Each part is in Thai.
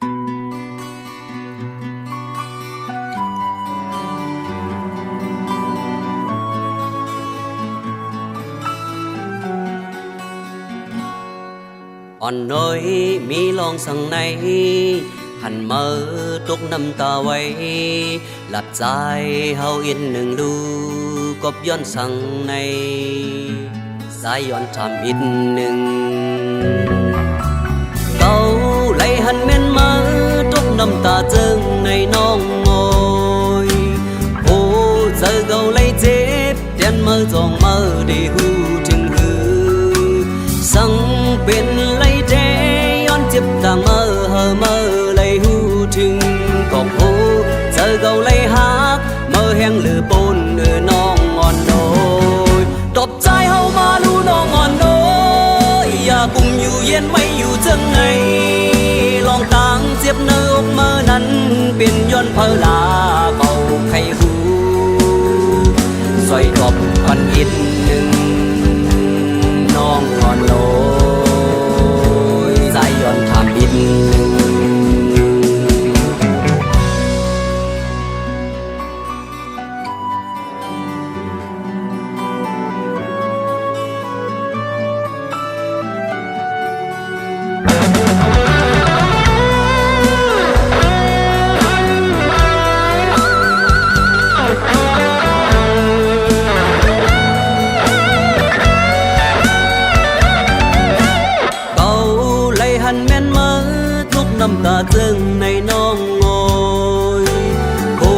อ่อนน้อยมีลองสั่งในหันมือตกน้ำตาไว้หลับใจเฮาอินหนึ่งดูกบย้อนสั่งในสายย้อนทำอินหนึ่งเก่าไหลหันเม่นมือตกน้ำตาเจิงในน้องงอยโอ้เจอเก่าไหลเจ็บเตียนมือจองมือได้หูถึงหือสั่งเป็นไหลเจย้อนเจ็บต่างมือเฮอมือไหลหูถึงกบหูเจอเก่าไหลหักมือแห้งหรือปนน้องอ่อนโอยตบใจเฮามาดูน้องอ่อนโอยอย่ากุมอยู่เย็นไม่อยู่จังไงลองต่างเจ็บเนื้ออกมือนั้นเป็นย้อนเพลลาเบาไข้หูสวยกบปันอินหนึ่งน้องอ่อนโอยใจย้อนทำอินหนึ่งน้ำตาเจิงในน้องงอยโอ้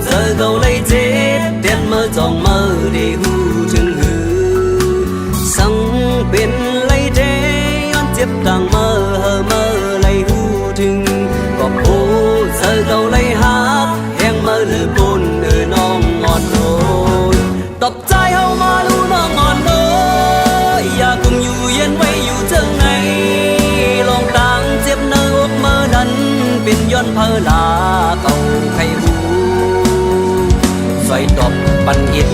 เจอเก่าเลยเจ็บเตียนมือจองมือได้หูถึงหือสั่งเป็นไหลเจย้อนเจ็บต่างมือเฮอมือไหลหูถึงก็โอ้เจอเก่าเลยหักแห้งมือหรือปนน้องอ่อนโอยตบใจเฮามาดูน้องอ่อนโอยอยากกุมอยู่เย็นไว้อยู่จังไงลองต่างเจ็บเนื้ออกมือนั้นเป็นย้อนเพลลาเก่าไข้หูสวยตบปันอิน